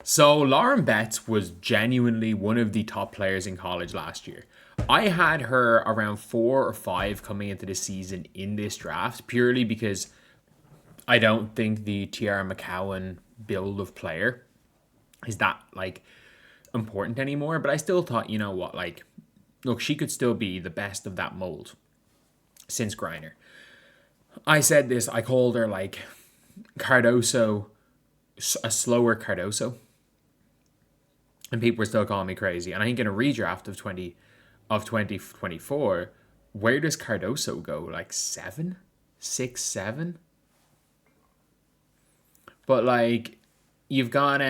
So Lauren Betts was genuinely one of the top players in college last year. I had her around 4 or 5 coming into the season in this draft purely because I don't think the Tiara McCowan build of player is that important anymore. But I still thought, you know what, look, she could still be the best of that mold since Griner. I said this, I called her Cardoso, a slower Cardoso, and people were still calling me crazy. And I think in a redraft of 2024, where does Cardoso go? Like 7, 6, 7. But you've got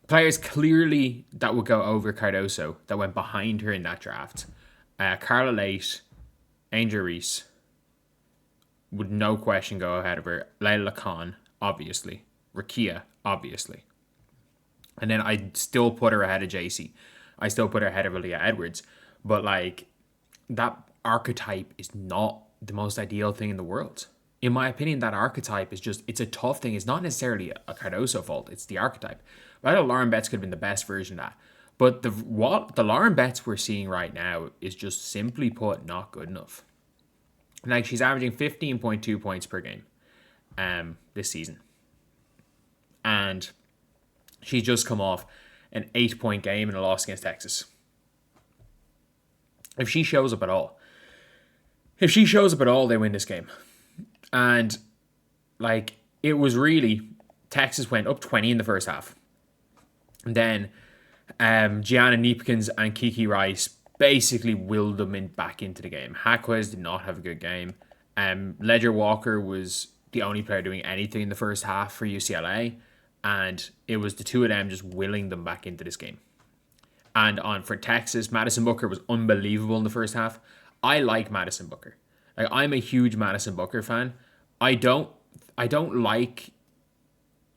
players clearly that would go over Cardoso that went behind her in that draft. Carla Late, Angel Reese would no question go ahead of her. Layla Khan, obviously. Rakia, obviously. And then I'd still put her ahead of JC. I still put her ahead of Aaliyah Edwards. But that archetype is not the most ideal thing in the world. In my opinion, that archetype is it's a tough thing. It's not necessarily a Cardoso fault. It's the archetype. But I thought Lauren Betts could have been the best version of that. But what the Lauren Betts we're seeing right now is just simply put not good enough. She's averaging 15.2 points per game this season. And she's just come off an 8-point game in a loss against Texas. If she shows up at all, they win this game. And it was really, Texas went up 20 in the first half. And then Gianna Neepkins and Kiki Rice basically willed them back into the game. Haquez did not have a good game. Ledger Walker was the only player doing anything in the first half for UCLA. And it was the two of them just willing them back into this game. And for Texas, Madison Booker was unbelievable in the first half. I like Madison Booker. I'm a huge Madison Booker fan. I don't like,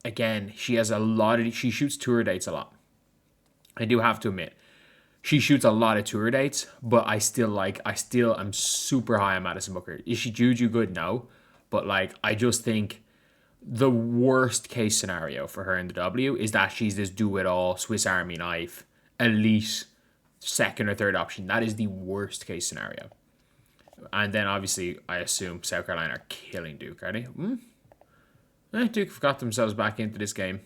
again, she shoots tour dates a lot. I do have to admit. She shoots a lot of tour dates, but I still am super high on Madison Booker. Is she juju good? No. But I just think the worst case scenario for her in the W is that she's this do-it-all Swiss Army knife elite second or third option. That is the worst case scenario. And then obviously I assume South Carolina are killing Duke, are they? Duke have got themselves back into this game.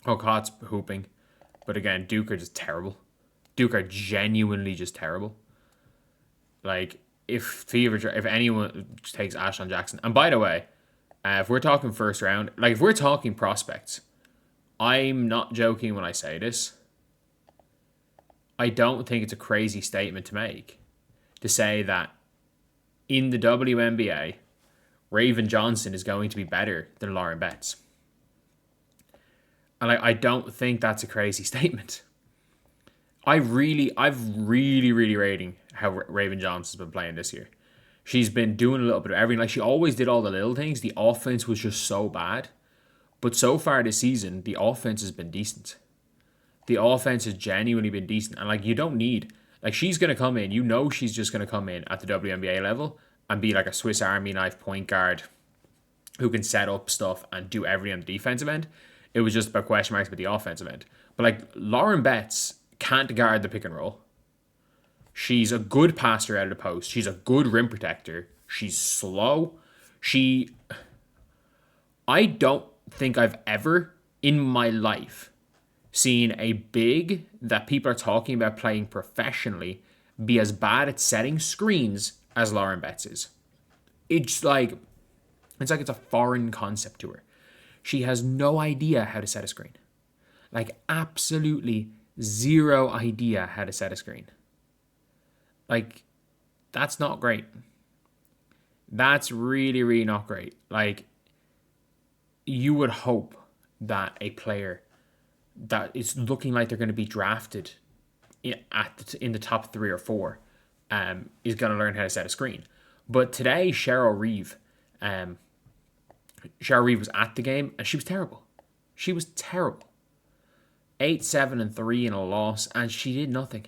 Cot's hooping. But again, Duke are just terrible. Duke are genuinely just terrible. If anyone takes Ashton Jackson, and by the way, if we're talking first round, if we're talking prospects, I'm not joking when I say this. I don't think it's a crazy statement to make to say that in the WNBA, Raven Johnson is going to be better than Lauren Betts. And I don't think that's a crazy statement. I've really rating how Raven Johnson's been playing this year. She's been doing a little bit of everything. She always did all the little things. The offense was just so bad. But so far this season, the offense has been decent. The offense has genuinely been decent. And you don't need, she's going to come in. She's just going to come in at the WNBA level and be a Swiss Army knife point guard who can set up stuff and do everything on the defensive end. It was just about question marks about the offensive end. But Lauren Betts can't guard the pick and roll. She's a good passer out of the post. She's a good rim protector. She's slow. I don't think I've ever in my life seen a big that people are talking about playing professionally be as bad at setting screens as Lauren Betts is. It's like it's a foreign concept to her. She has no idea how to set a screen. Absolutely zero idea how to set a screen. That's not great. That's really, really not great. You would hope that a player that is looking like they're going to be drafted in the top 3 or 4 is going to learn how to set a screen. But today, Cheryl Reeve was at the game and she was terrible. She was terrible. 8, 7, and 3 in a loss, and she did nothing.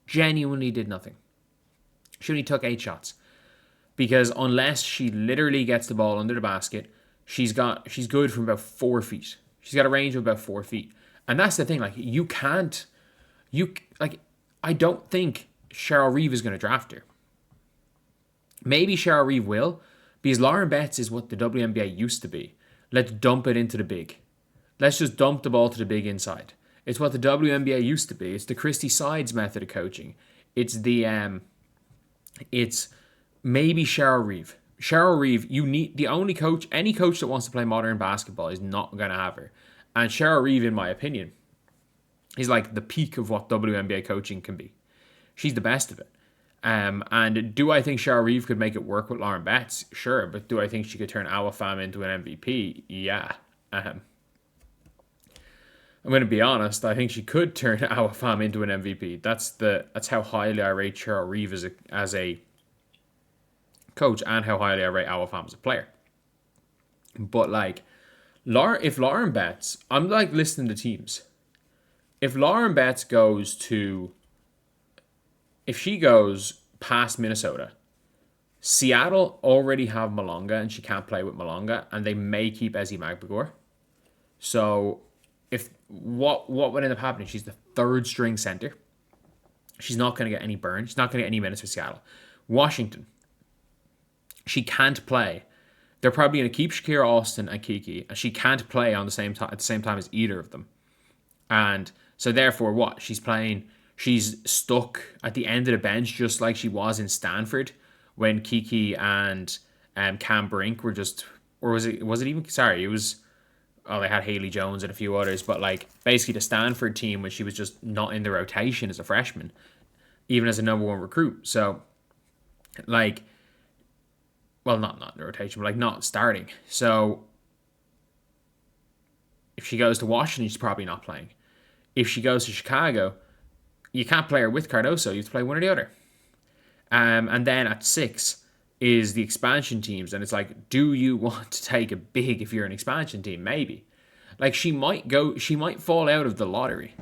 Genuinely did nothing. She only took 8 shots. Because unless she literally gets the ball under the basket, she's good from about 4 feet. She's got a range of about 4 feet. And that's the thing. Like, I don't think Cheryl Reeve is going to draft her. Maybe Cheryl Reeve will, because Lauren Betts is what the WNBA used to be. Let's dump it into the big. Let's just dump the ball to the big inside. It's what the WNBA used to be. It's the Christy Sides method of coaching. It's maybe Cheryl Reeve. Cheryl Reeve, you need any coach that wants to play modern basketball is not going to have her. And Cheryl Reeve, in my opinion, is like the peak of what WNBA coaching can be. She's the best of it. And do I think Cheryl Reeve could make it work with Lauren Betts? Sure. But do I think she could turn Awa Pham into an MVP? Yeah. I'm going to be honest. I think she could turn Awa Pham into an MVP. That's how highly I rate Cheryl Reeve as a coach, and how highly I rate Awa Pham as a player. But like, if Lauren Betts, I'm like listening to teams. If Lauren Betts if she goes past Minnesota, Seattle already have Malonga and she can't play with Malonga, and they may keep Ezi Magbagor. So if what would end up happening? She's the third string center. She's not going to get any burn. She's not going to get any minutes for Seattle. Washington, she can't play. They're probably going to keep Shakira Austin and Kiki, and she can't play at the same time as either of them. And so therefore, what? She's stuck at the end of the bench, just like she was in Stanford when Kiki and Cam Brink were just, or was it even? Sorry, it was. Oh, they had Haley Jones and a few others, but like basically the Stanford team when she was just not in the rotation as a freshman, even as a number one recruit. So, like, well, not in the rotation, but like not starting. So, if she goes to Washington, she's probably not playing. If she goes to Chicago, you can't play her with Cardoso. You have to play one or the other. And then at 6 is the expansion teams. And it's like, do you want to take a big if you're an expansion team? Maybe. Like, she might fall out of the lottery.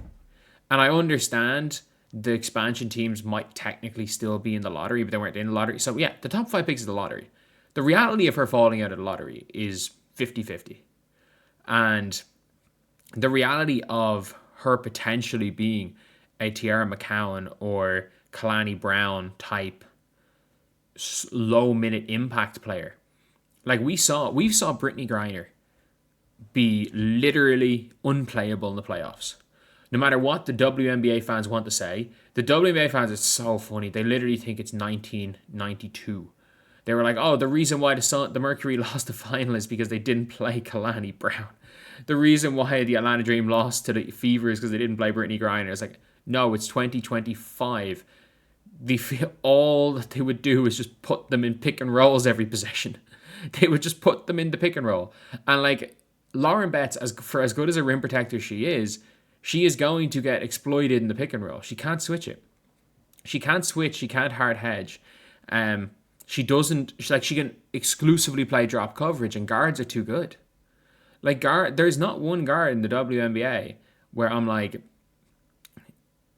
And I understand the expansion teams might technically still be in the lottery, but they weren't in the lottery. So yeah, the top 5 picks of the lottery. The reality of her falling out of the lottery is 50-50. And the reality of her potentially being a Tiara McCowan or Kalani Brown type low minute impact player. Like we saw Brittany Griner be literally unplayable in the playoffs. No matter what the WNBA fans want to say, the WNBA fans, it's so funny. They literally think it's 1992. They were like, oh, the reason why the Mercury lost the final is because they didn't play Kalani Brown. The reason why the Atlanta Dream lost to the Fever is because they didn't play Brittany Griner. It's like, no, it's 2025. All that they would do is just put them in pick and rolls every possession. They would just put them in the pick and roll. And like Lauren Betts, as good as a rim protector she is going to get exploited in the pick and roll. She can't switch it. She can't switch. She can't hard hedge. She can exclusively play drop coverage, and guards are too good. Like there's not one guard in the WNBA where I'm like,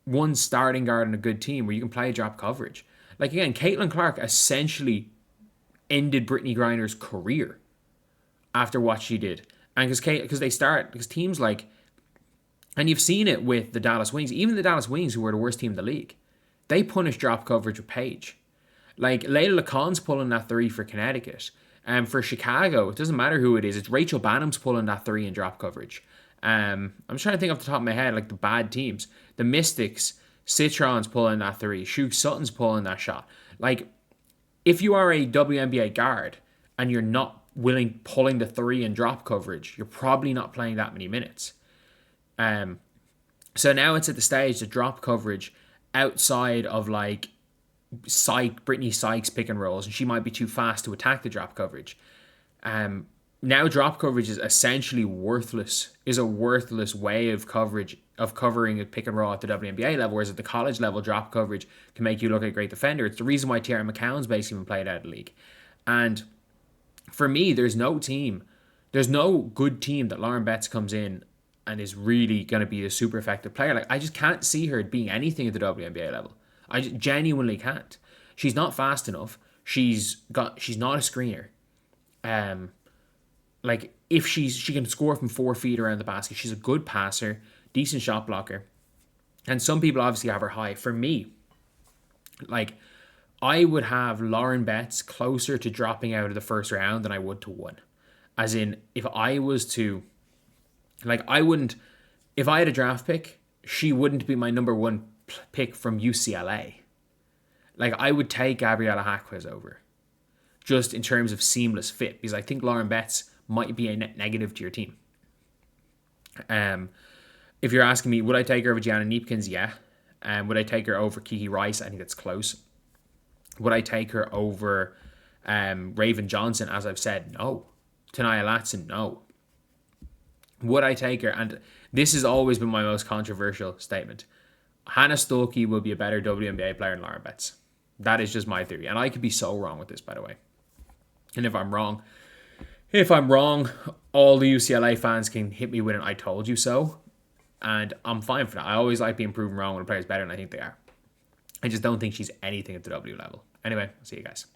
one starting guard in a good team where you can play drop coverage. Like again, Caitlin Clark essentially ended Brittany Griner's career after what she did. And because teams like, and you've seen it with the Dallas Wings, even the Dallas Wings, who were the worst team in the league, they punish drop coverage with Paige. Like Layla Lacan's pulling that 3 for Connecticut. And for Chicago, it doesn't matter who it is. It's Rachel Bannum's pulling that 3 in drop coverage. I'm trying to think off the top of my head, like the bad teams. The Mystics, Citron's pulling that 3. Shug Sutton's pulling that shot. Like, if you are a WNBA guard and you're not pulling the 3 in drop coverage, you're probably not playing that many minutes. So now it's at the stage that drop coverage outside of like Brittany Sykes pick and rolls, and she might be too fast to attack the drop coverage. Now drop coverage is essentially worthless, is a worthless way of covering a pick and roll at the WNBA level, whereas at the college level, drop coverage can make you look like a great defender. It's the reason why Tiara McCown's basically been played out of the league. And for me, there's no good team that Lauren Betts comes in and is really going to be a super effective player. Like, I just can't see her being anything at the WNBA level. I genuinely can't. She's not fast enough. She's not a screener. like if she can score from 4 feet around the basket. She's a good passer, decent shot blocker. And some people obviously have her high. For me, like, I would have Lauren Betts closer to dropping out of the first round than I would to 1. As in, if I was to, like, if I had a draft pick, she wouldn't be my number 1 pick from UCLA. Like, I would take Gabriella Hackquez over, just in terms of seamless fit, because I think Lauren Betts might be a net negative to your team. If you're asking me, would I take her over Gianna Kneepkins? Yeah. Would I take her over Kiki Rice? I think it's close. Would I take her over Raven Johnson? As I've said, no. Tanaya Latson, no. Would I take her? And this has always been my most controversial statement. Hannah Stuckey will be a better WNBA player than Lauren Betts. That is just my theory. And I could be so wrong with this, by the way. And if I'm wrong, all the UCLA fans can hit me with an "I told you so." And I'm fine for that. I always like being proven wrong when a player's better than I think they are. I just don't think she's anything at the W level. Anyway, I'll see you guys.